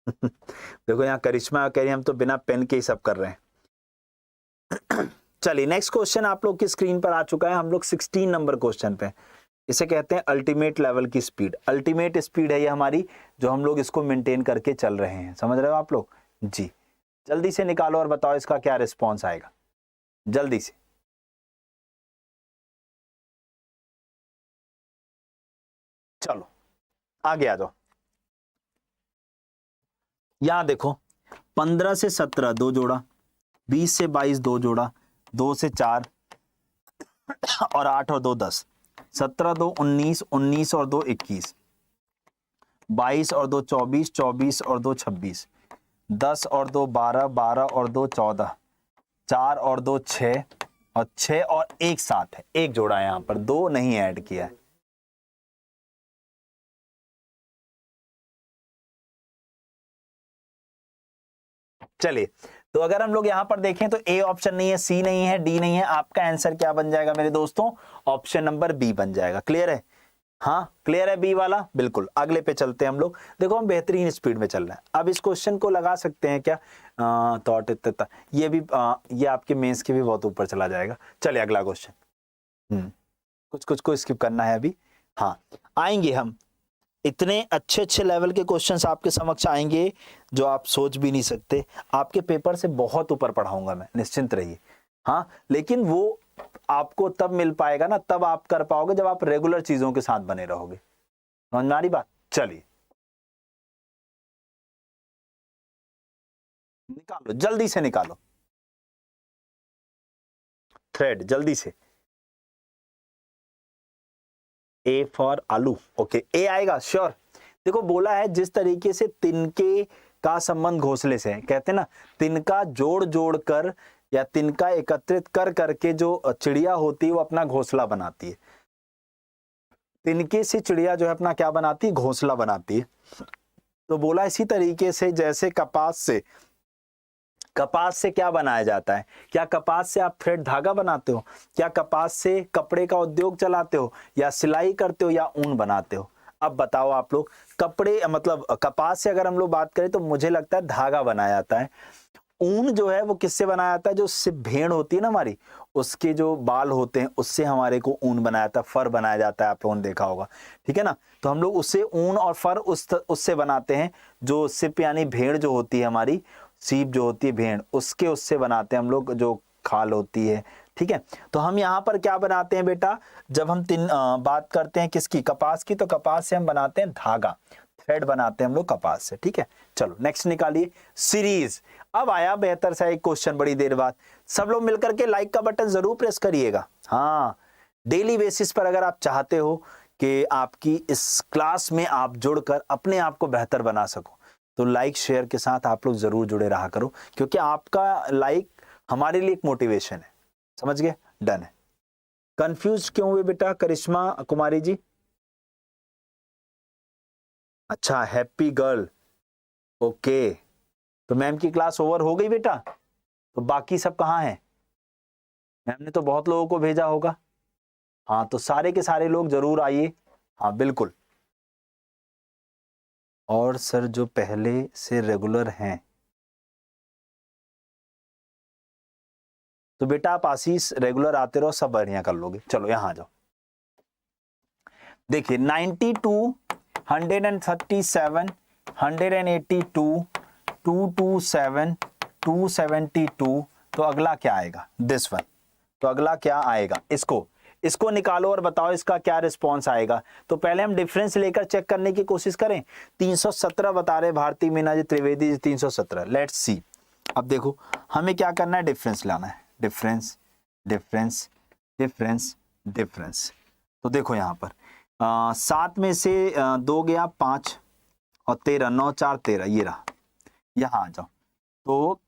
देखो यहाँ करिश्मा कह रही हम तो बिना पेन के ही सब कर रहे हैं। चलिए नेक्स्ट क्वेश्चन आप लोग की स्क्रीन पर आ चुका है। हम लोग 16 नंबर क्वेश्चन पे, इसे कहते हैं अल्टीमेट लेवल की स्पीड। अल्टीमेट स्पीड है ये हमारी, जो हम लोग इसको मेंटेन करके चल रहे हैं। समझ रहे हो आप लोग जी? जल्दी से निकालो और बताओ इसका क्या रिस्पॉन्स आएगा, जल्दी से। चलो आगे आ जाओ। यहां देखो, 15 से 17 दो जोड़ा, 20 से 22 दो जोड़ा, 2 से 4 और 8 और 2 10, 17 2 19, 19 और 2 21, 22 और 2 24, 24 और 2 26, 10 और 2 12, 12 और 2 14, 4 और 2 6 और 6 और 1 7 है। एक जोड़ा है, यहां पर दो नहीं ऐड किया है। चलिए, तो अगर हम लोग यहां पर देखें तो ए ऑप्शन नहीं है, सी नहीं है, डी नहीं है। आपका आंसर क्या बन जाएगा मेरे दोस्तों? ऑप्शन नंबर बी बन जाएगा। क्लियर है? हाँ क्लियर है, बी वाला। बिल्कुल, अगले पे चलते हैं हम लोग। देखो हम बेहतरीन स्पीड में चल रहे हैं। अब इस क्वेश्चन को लगा सकते हैं क्या? थॉट इतना ये भी ये आपके मेंस के भी बहुत ऊपर चला जाएगा। चलिए अगला क्वेश्चन। कुछ कुछ को स्किप करना है अभी। हाँ आएंगे हम, इतने अच्छे अच्छे लेवल के क्वेश्चंस आपके समक्ष आएंगे जो आप सोच भी नहीं सकते। आपके पेपर से बहुत ऊपर पढ़ाऊंगा मैं, निश्चिंत रहिए। हाँ, लेकिन वो आपको तब मिल पाएगा ना, तब आप कर पाओगे जब आप रेगुलर चीजों के साथ बने रहोगे। समझ में आ रही बात? चलिए निकालो, जल्दी से निकालो थ्रेड, जल्दी से। ए फॉर आलू, ओके, ए आएगा श्योर। देखो बोला है जिस तरीके से तिनके का संबंध घोंसले से है, कहते हैं ना तिनका जोड़ जोड़ कर या तिनका एकत्रित कर करके जो चिड़िया होती है वो अपना घोंसला बनाती है। तिनके से चिड़िया जो है अपना क्या बनाती है? घोंसला बनाती है। तो बोला इसी तरीके से जैसे कपास से क्या बनाया जाता है? क्या कपास से आप थ्रेड धागा बनाते हो? क्या कपास से कपड़े का उद्योग चलाते हो, या सिलाई करते हो, या ऊन बनाते हो? अब बताओ आप लोग, कपड़े मतलब कपास से अगर हम लोग बात करें तो मुझे लगता है धागा बनाया जाता है। ऊन जो है वो किससे बनाया जाता है? जो सिर्फ भेड़ होती है ना हमारी, उसके जो बाल होते हैं उससे हमारे को ऊन बनाया जाता है, फर बनाया जाता है। आप लोगों ने देखा होगा, ठीक है ना? तो हम लोग उससे ऊन और फर उससे बनाते हैं। जो सिप यानी भेड़ जो होती है हमारी, सीप जो होती है भेड़, उससे बनाते हैं हम लोग, जो खाल होती है। ठीक है, तो हम यहाँ पर क्या बनाते हैं बेटा? जब हम बात करते हैं किसकी? कपास की, तो कपास से हम बनाते हैं धागा, थ्रेड बनाते हैं हम लोग कपास से। ठीक है, चलो नेक्स्ट निकालिए। सीरीज। अब आया बेहतर सा एक क्वेश्चन बड़ी देर बाद। सब लोग मिलकर के लाइक का बटन जरूर प्रेस करिएगा। हाँ, डेली बेसिस पर अगर आप चाहते हो कि आपकी इस क्लास में आप जुड़कर अपने आप को बेहतर बना सको, तो लाइक शेयर के साथ आप लोग जरूर जुड़े रहा करो, क्योंकि आपका लाइक हमारे लिए एक मोटिवेशन है। समझ गए? डन है। कंफ्यूज क्यों हुए बेटा करिश्मा कुमारी जी? अच्छा, हैप्पी गर्ल, ओके। तो मैम की क्लास ओवर हो गई बेटा? तो बाकी सब कहाँ हैं? मैम ने तो बहुत लोगों को भेजा होगा। हाँ, तो सारे के सारे लोग जरूर आइए। हाँ बिल्कुल। और सर जो पहले से रेगुलर हैं, तो बेटा आप आशीष रेगुलर आते रहो, सब बढ़िया कर लोगे। चलो यहां आ जाओ, देखिए 92, 137, 182, 227, 272, तो अगला क्या आएगा, दिस वन। तो अगला क्या आएगा, इसको निकालो और बताओ इसका क्या रिस्पॉन्स आएगा। तो पहले हम डिफरेंस लेकर चेक करने की कोशिश करें। 317 बता रहे भारती मीना जी त्रिवेदी जी, 317। लेट्स सी, अब देखो हमें क्या करना है, डिफरेंस लाना है, डिफरेंस डिफरेंस डिफरेंस डिफरेंस। तो देखो यहाँ पर 7 में से 2 गया 5 और 13, 9 4 13, ये रहा। यहाँ आ जाओ, तो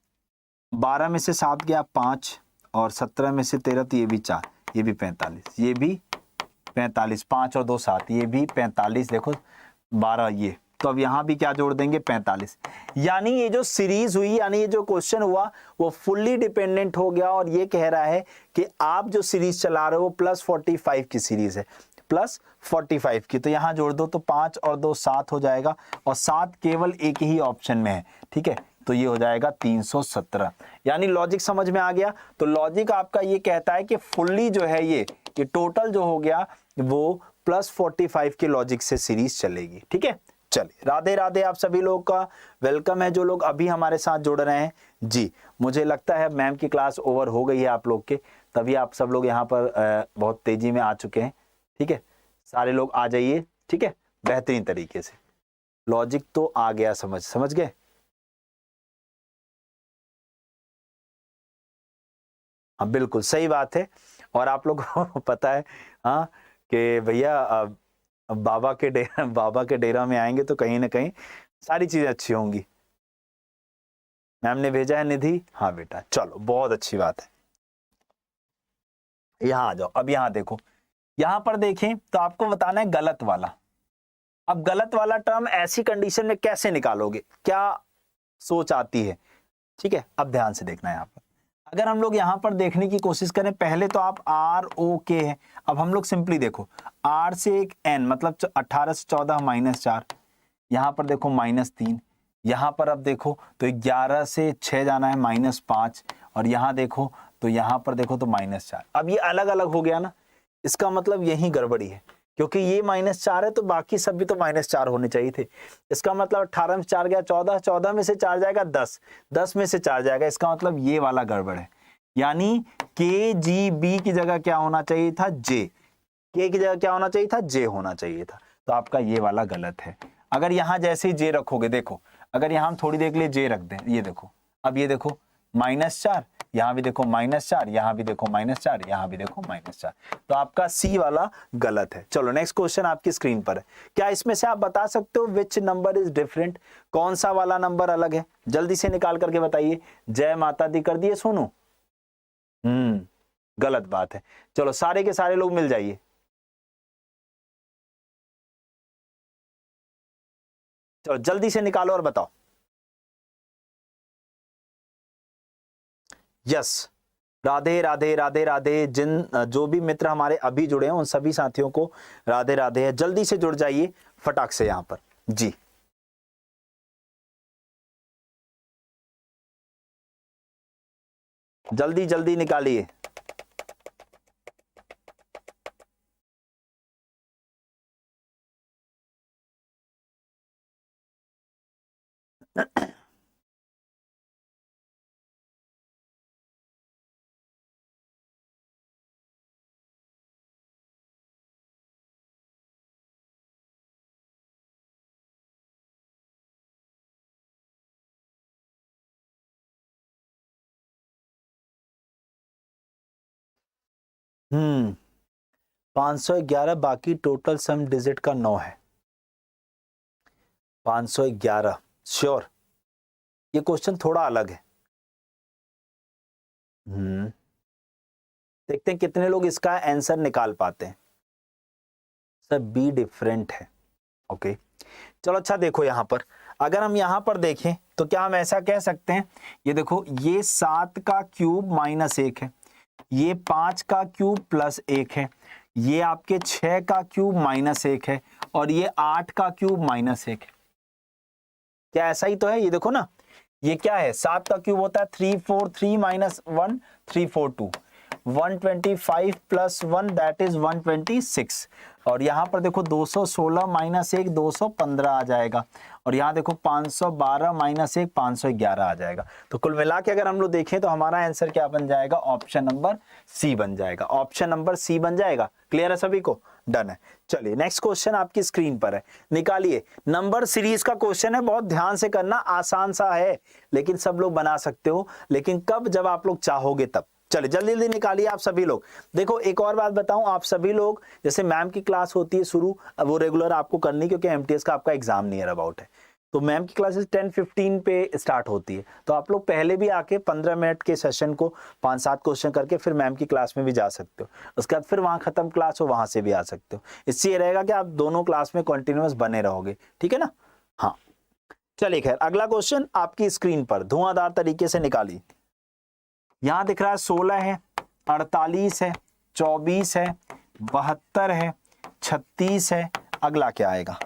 12 में से 7 गया 5 और 17 में से 13, तो ये भी 4, ये भी 45, ये भी 45, 5 और 2 7, ये भी 45, देखो 12 ये। तो अब यहाँ भी क्या जोड़ देंगे, 45। यानी ये जो सीरीज हुई, यानी ये जो क्वेश्चन हुआ वो फुल्ली डिपेंडेंट हो गया और ये कह रहा है कि आप जो सीरीज चला रहे हो +45 की सीरीज है, +45 की। तो यहाँ जोड़ दो, तो 5 और 2 7 हो जाएगा और 7 केवल एक ही ऑप्शन में है, ठीक है। तो ये हो जाएगा 317। यानी लॉजिक समझ में आ गया। तो लॉजिक आपका ये कहता है कि फुल्ली जो है ये टोटल जो हो गया वो +45 के लॉजिक से सीरीज चलेगी, ठीक है। चलिए, राधे राधे आप सभी लोगों का वेलकम है, जो लोग अभी हमारे साथ जुड़ रहे हैं जी। मुझे लगता है मैम की क्लास ओवर हो गई है आप लोग के, तभी आप सब लोग यहाँ पर बहुत तेजी में आ चुके हैं, ठीक है। सारे लोग आ जाइए, ठीक है, बेहतरीन तरीके से। लॉजिक तो आ गया, समझ गए। हाँ बिल्कुल सही बात है। और आप लोग को पता है हाँ कि भैया बाबा के डेरा में आएंगे तो कहीं ना कहीं सारी चीजें अच्छी होंगी। मैम ने भेजा है निधि, हाँ बेटा, चलो बहुत अच्छी बात है। यहाँ आ जाओ, अब यहाँ देखो, यहाँ पर देखें तो आपको बताना है गलत वाला। अब गलत वाला टर्म ऐसी कंडीशन में कैसे निकालोगे, क्या सोच आती है, ठीक है। अब ध्यान से देखना है यहाँ पर। अगर हम लोग यहाँ पर देखने की कोशिश करें, पहले तो आप ROK है। अब हम लोग सिंपली देखो, R से एक N मतलब 18 से 14 -4, यहाँ पर देखो -3, यहाँ पर अब देखो तो 11 से 6 जाना है -5, और यहाँ देखो तो यहाँ पर देखो तो -4। अब ये अलग अलग हो गया ना, इसका मतलब यही गड़बड़ी है, क्योंकि ये -4 है तो बाकी सब भी तो -4 होने चाहिए थे। इसका मतलब 18 में 4 गया 14, 14 में से 4 जाएगा 10, 10 में से 4 जाएगा, इसका मतलब ये वाला गड़बड़ है। यानी KGB की जगह क्या होना चाहिए था, J। K की जगह क्या होना चाहिए था, J होना चाहिए था। तो आपका ये वाला गलत है। अगर यहाँ जैसे ही J रखोगे, देखो अगर यहाँ हम थोड़ी देर के लिए J रख दें, ये देखो, अब ये देखो -4, यहाँ भी देखो -4, यहाँ भी देखो -4, यहाँ भी देखो -4। तो आपका C वाला गलत है। चलो नेक्स्ट क्वेश्चन आपकी स्क्रीन पर है। क्या इसमें से आप बता सकते हो विच नंबर इज डिफरेंट, कौन सा वाला नंबर अलग है, जल्दी से निकाल करके बताइए। जय माता दी कर दिए सोनू, गलत बात है। चलो सारे के सारे लोग मिल जाइए। चलो जल्दी से निकालो और बताओ। यस, राधे राधे राधे राधे। जो भी मित्र हमारे अभी जुड़े हैं उन सभी साथियों को राधे राधे है। जल्दी से जुड़ जाइए फटाक से यहां पर जी। जल्दी जल्दी निकालिए। हम्म 511, बाकी टोटल सम डिजिट का 9 है। 511 श्योर। ये क्वेश्चन थोड़ा अलग है। देखते हैं कितने लोग इसका आंसर निकाल पाते हैं। सर बी डिफरेंट है, ओके। चलो अच्छा देखो यहां पर, अगर हम यहां पर देखें तो क्या हम ऐसा कह सकते हैं, ये देखो ये 7 का क्यूब -1 है, ये 5 का क्यूब +1 है, ये आपके 6 का क्यूब -1 है, और ये 8 का क्यूब -1 है। क्या ऐसा ही तो है? ये देखो ना, ये क्या है, 7 का क्यूब होता है 343 माइनस 1 342, 125 प्लस 1 दैट इज 126। और यहाँ पर देखो 216 माइनस 1 215 आ जाएगा, और यहाँ देखो 512 माइनस 1 511 आ जाएगा। तो कुल मिला के अगर हम लोग देखें तो हमारा आंसर क्या बन जाएगा? ऑप्शन नंबर सी बन जाएगा, ऑप्शन नंबर सी बन जाएगा। क्लियर है सभी को? डन है। चलिए नेक्स्ट क्वेश्चन आपकी स्क्रीन पर है, निकालिए। नंबर सीरीज का क्वेश्चन है, बहुत ध्यान से करना, आसान सा है लेकिन सब लोग बना सकते हो, लेकिन कब? जब आप लोग चाहोगे तब। चलिए जल्दी जल्दी निकालिए आप सभी लोग। देखो एक और बात बताऊं, आप सभी लोग, जैसे मैम की क्लास होती है शुरू, वो रेगुलर आपको करनी, क्योंकि एमटीएस का आपका एग्जाम नियर अबाउट है, तो मैम की क्लासेस 10:15 पे स्टार्ट होती है। तो आप लोग पहले भी आके 15 मिनट के सेशन को 5-7 क्वेश्चन करके फिर मैम की क्लास में भी जा सकते हो। उसके बाद फिर वहां खत्म क्लास हो, वहां से भी आ सकते हो। इससे ये रहेगा कि आप दोनों क्लास में कंटिन्यूअस बने रहोगे, ठीक है ना? हाँ चलिए खैर, अगला क्वेश्चन आपकी स्क्रीन पर धुआंधार तरीके से निकालिए। यहां दिख रहा है 16 है, 48 है, 24 है, 72 है, 36 है। अगला क्या आएगा?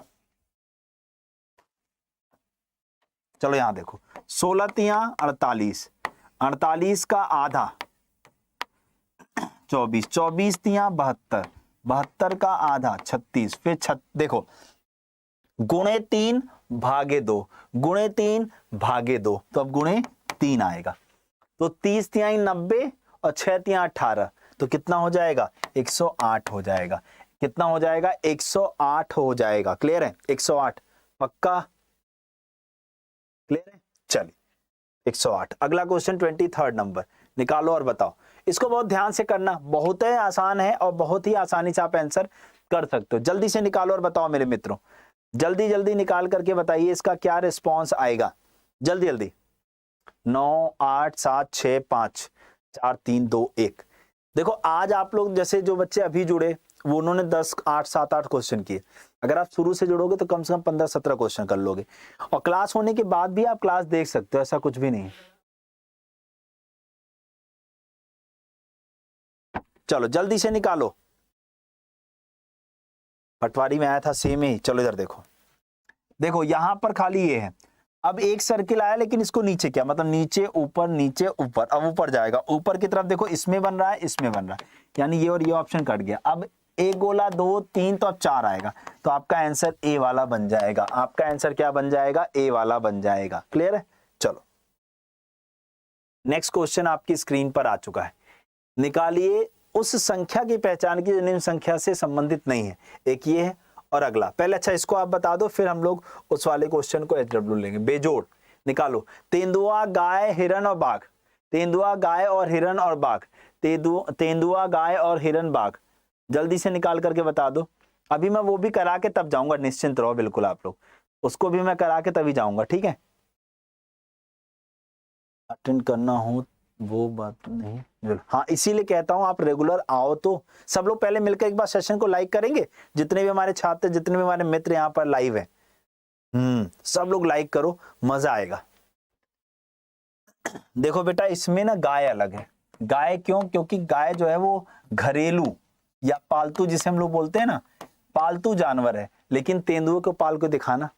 चलो यहां देखो, 16 तिया 48, 48 का आधा 24, 24 तिया 72, 72 का आधा 36, फिर देखो गुणे 3 भागे 2, गुणे 3 भागे 2, तो अब गुणे 3 आएगा। तो 30 तिहाई 90 और 6 तिहाई 18, तो कितना हो जाएगा? 108 हो जाएगा। कितना हो जाएगा? 108 हो जाएगा। क्लियर है? 108 पक्का? क्लियर है? चलिए 108। अगला क्वेश्चन 23rd नंबर निकालो और बताओ। इसको बहुत ध्यान से करना, बहुत ही आसान है और बहुत ही आसानी से आप आंसर कर सकते हो। जल्दी से निकालो और बताओ मेरे मित्रों, जल्दी जल्दी निकाल करके बताइए इसका क्या रिस्पॉन्स आएगा। जल्दी जल्दी। 9 8 7 6 5 4 3 2 1। देखो आज आप लोग जैसे जो बच्चे अभी जुड़े वो उन्होंने 10 8 7 8 क्वेश्चन किए। अगर आप शुरू से जुड़ोगे तो कम से कम 15-17 क्वेश्चन कर लोगे, और क्लास होने के बाद भी आप क्लास देख सकते हो, ऐसा कुछ भी नहीं है। चलो जल्दी से निकालो। पटवारी में आया था सेम ही। चलो इधर देखो, देखो यहां पर खाली ये है। अब एक सर्किल आया लेकिन इसको नीचे किया, मतलब नीचे ऊपर, अब ऊपर जाएगा। ऊपर की तरफ देखो, इसमें बन रहा है, इसमें बन रहा है, यानी ये और ये ऑप्शन कट गया। अब एक गोला 2 3 तो अब 4 आएगा, तो आपका आंसर ए वाला बन जाएगा। आपका आंसर क्या बन जाएगा? ए वाला बन जाएगा। क्लियर है? चलो नेक्स्ट क्वेश्चन आपकी स्क्रीन पर आ चुका है, निकालिए उस संख्या की पहचान की जो निम्न संख्या से संबंधित नहीं है। एक ये है और अगला। पहले अच्छा इसको आप बता दो, फिर हम लोग उस वाले क्वेश्चन को एचडब्ल्यू लेंगे। बेजोड़ निकालो। तेंदुआ गाय हिरन और बाघ, तेंदुआ गाय और हिरन और बाघ, तेंदुआ गाय और हिरन बाघ। जल्दी से निकाल करके बता दो। अभी मैं वो भी करा के तब जाऊंगा, निश्चिंत रहो बिल्कुल आप लोग, उसको भी मैं करा के तभी जाऊंगा, ठीक है? अटेंड करना हो वो बात नहीं, हाँ इसीलिए कहता हूं आप रेगुलर आओ। तो सब लोग पहले मिलकर एक बार सेशन को लाइक करेंगे, जितने भी हमारे छात्र, जितने भी हमारे मित्र यहाँ पर लाइव हैं। सब लोग लाइक करो, मजा आएगा। देखो बेटा, इसमें ना गाय अलग है। गाय क्यों? क्योंकि गाय जो है वो घरेलू या पालतू, जिसे हम लोग बोलते हैं ना, पालतू जानवर है। लेकिन तेंदुए को पाल को दिखाना,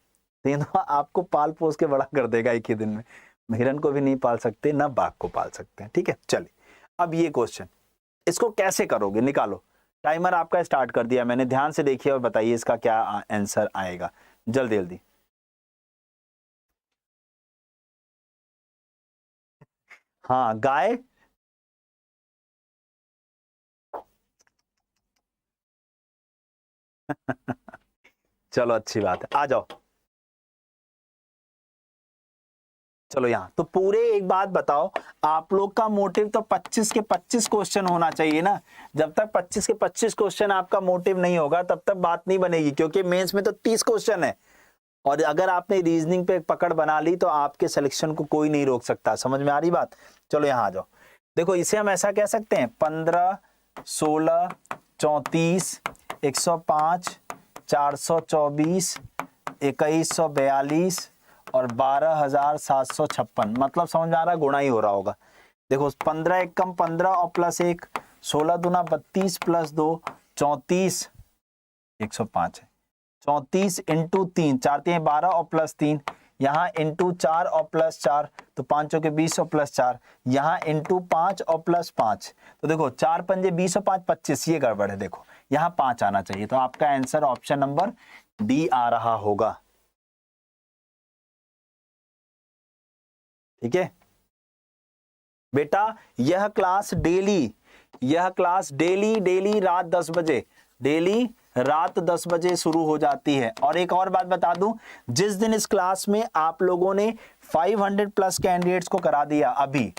तेंदुआ आपको पाल पोस के बड़ा कर देगा एक ही दिन में। हिरन को भी नहीं पाल सकते, ना बाघ को पाल सकते हैं, ठीक है? चलिए अब ये क्वेश्चन, इसको कैसे करोगे? निकालो। टाइमर आपका स्टार्ट कर दिया मैंने, ध्यान से देखिए और बताइए इसका क्या आंसर आएगा। जल्दी जल्दी। हाँ गाय चलो अच्छी बात है, आ जाओ। चलो यहाँ तो पूरे एक बात बताओ, आप लोग का मोटिव तो 25 के 25 क्वेश्चन होना चाहिए ना। जब तक 25 के 25 क्वेश्चन आपका मोटिव नहीं होगा तब तक बात नहीं बनेगी, क्योंकि मेंस में तो 30 क्वेश्चन है। और अगर आपने रीजनिंग पे पकड़ बना ली तो आपके सिलेक्शन को कोई नहीं रोक सकता। समझ में आ रही बात? चलो यहाँ आ जाओ। देखो इसे हम ऐसा कह सकते हैं, 15 16 34 105 424 2142 और 12,756। मतलब समझ में आ रहा है, गुणा ही हो रहा होगा। देखो 15 एक कम 15 और प्लस 1, 16 दूना 32 प्लस 2 34, 105 है। 34 इंटू 3, 4 3 12 और प्लस 3, यहाँ इंटू 4 और प्लस 4, तो 5 के 20 और प्लस 4, यहाँ इंटू 5 और प्लस 5, तो देखो 4 पंजे 20 और 5 25, ये गड़बड़ है, देखो यहाँ 5 आना चाहिए, तो आपका आंसर ऑप्शन नंबर डी आ रहा होगा। ठीक है बेटा, यह क्लास डेली रात 10 बजे, डेली रात 10 बजे शुरू हो जाती है। और एक और बात बता दूं, जिस दिन इस क्लास में आप लोगों ने 500 प्लस कैंडिडेट्स को करा दिया अभी,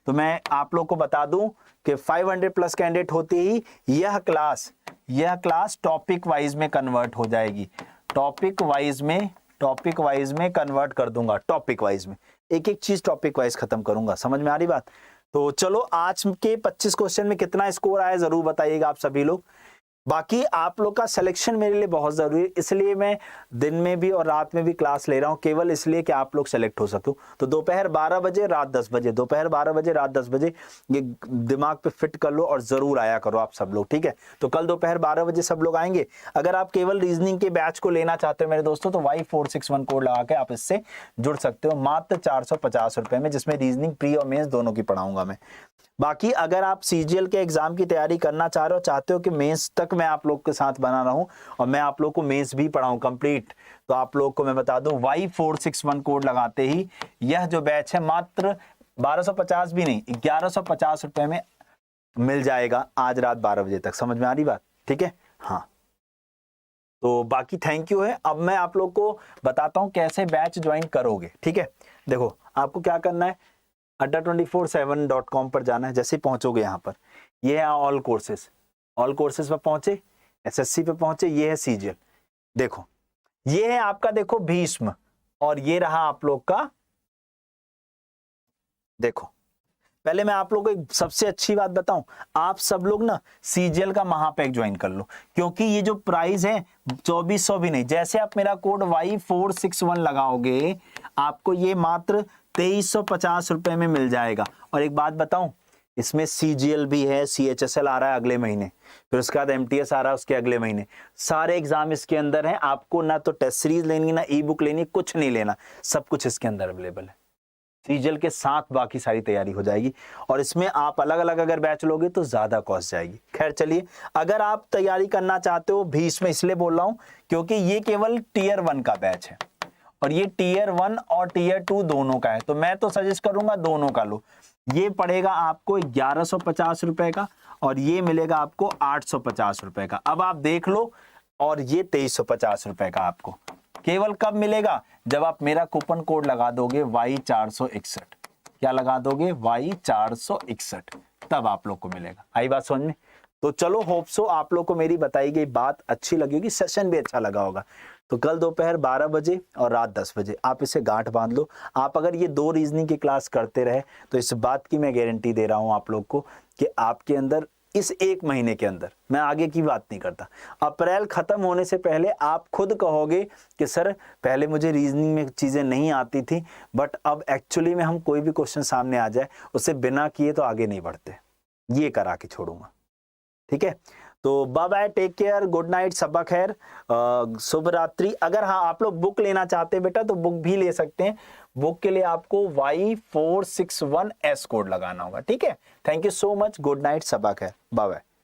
तो मैं आप लोग को बता दूं कि 500 प्लस कैंडिडेट होते ही यह क्लास टॉपिक वाइज में कन्वर्ट हो जाएगी। टॉपिक वाइज में कन्वर्ट कर दूंगा, टॉपिक वाइज में एक एक चीज टॉपिक वाइज खत्म करूंगा। समझ में आ रही बात? तो चलो, आज के 25 क्वेश्चन में कितना स्कोर आया जरूर बताइएगा आप सभी लोग। बाकी आप लोग का सिलेक्शन मेरे लिए बहुत जरूरी है, इसलिए मैं दिन में भी और रात में भी क्लास ले रहा हूं, केवल इसलिए कि आप लोग सेलेक्ट हो सको। तो दोपहर 12 बजे रात 10 बजे, दोपहर 12 बजे रात 10 बजे, ये दिमाग पे फिट कर लो और जरूर आया करो आप सब लोग। ठीक है, तो कल दोपहर 12 बजे सब लोग आएंगे। अगर आप केवल रीजनिंग के बैच को लेना चाहते हो मेरे दोस्तों, तो Y461 कोड लगा के आप इससे जुड़ सकते हो, मात्र 450 रुपए में, जिसमें रीजनिंग प्री और मेंस दोनों की पढ़ाऊंगा मैं। बाकी अगर आप सीजीएल के एग्जाम की तैयारी करना चाह रहे हो, चाहते हो कि मेंस तक मैं आप लोग के साथ बना रहा हूं और मैं आप लोग को मेंस भी पढ़ाऊं कंप्लीट, तो आप लोग को मैं बता दूं Y461 कोड लगाते ही यह जो बैच है मात्र 1250 भी नहीं, 1150 रुपए में मिल जाएगा आज रात 12 बजे तक। समझ में आ रही बात? ठीक है, हाँ। तो बाकी थैंक यू है। अब मैं आप लोग को बताता हूं कैसे बैच ज्वाइन करोगे। ठीक है, देखो आपको क्या करना है, adda247.com पर जाना है। जैसे ही पहुंचोगे यहाँ पर, ये है ऑल कोर्सेज पर पहुंचे, एसएससी पे पहुंचे, ये है सीजीएल। देखो ये है आपका, देखो भीष्म, और ये रहा आप लोग का। देखो पहले मैं आप लोगों को एक सबसे अच्छी बात बताऊं, आप सब लोग ना सीजीएल का महापैक ज्वाइन कर लो, क्योंकि ये जो प्राइस है 2400 भी नहीं, जैसे आप मेरा कोड Y461 लगाओगे आपको ये मात्र 2350 रुपए में मिल जाएगा। और एक बात बताऊं, इसमें सीजीएल भी है, CHSL आ रहा है अगले महीने, फिर उसके बाद MTS आ रहा है उसके अगले महीने, सारे एग्जाम इसके अंदर हैं। आपको ना तो टेस्ट सीरीज लेनी, ना ई बुक लेनी, कुछ नहीं लेना, सब कुछ इसके अंदर अवेलेबल है। सीजीएल के साथ बाकी सारी तैयारी हो जाएगी, और इसमें आप अलग अलग अगर बैच लोगे तो ज्यादा कॉस्ट जाएगी। खैर चलिए, अगर आप तैयारी करना चाहते हो भीष्म, इसलिए बोल रहा हूं क्योंकि ये केवल टियर 1 का बैच है और ये टियर 1 और टियर 2 दोनों का है, तो मैं तो सजेस्ट करूंगा दोनों का लो। ये पड़ेगा आपको 1150 रुपए का और ये मिलेगा आपको 850 रुपए का। अब आप देख लो, और ये 2350 रुपए का आपको केवल कब मिलेगा, जब आप मेरा कूपन कोड लगा दोगे Y461। क्या लगा दोगे? Y461, तब आप लोग को मिलेगा। आई बात समझ में? तो चलो, होप सो आप लोग को मेरी बताई गई बात अच्छी लगी होगी, सेशन भी अच्छा लगा होगा। तो कल दोपहर 12 बजे और रात 10 बजे आप इसे गांठ बांध लो। आप अगर ये 2 रीजनिंग की क्लास करते रहे तो इस बात की मैं गारंटी दे रहा हूं आप लोग को कि आपके अंदर इस 1 महीने के अंदर, मैं आगे की बात नहीं करता, अप्रैल खत्म होने से पहले आप खुद कहोगे कि सर पहले मुझे रीजनिंग में चीजें नहीं आती थी, बट अब एक्चुअली में हम कोई भी क्वेश्चन सामने आ जाए उसे बिना किए तो आगे नहीं बढ़ते, ये करा के छोड़ूंगा। ठीक है, तो bye bye, take care, good night, सबा खैर, शुभ रात्रि। अगर हाँ आप लोग बुक लेना चाहते हैं बेटा तो बुक भी ले सकते हैं। बुक के लिए आपको Y461S कोड लगाना होगा। ठीक है, thank you so much, good night, सबा खैर, बाय बाय।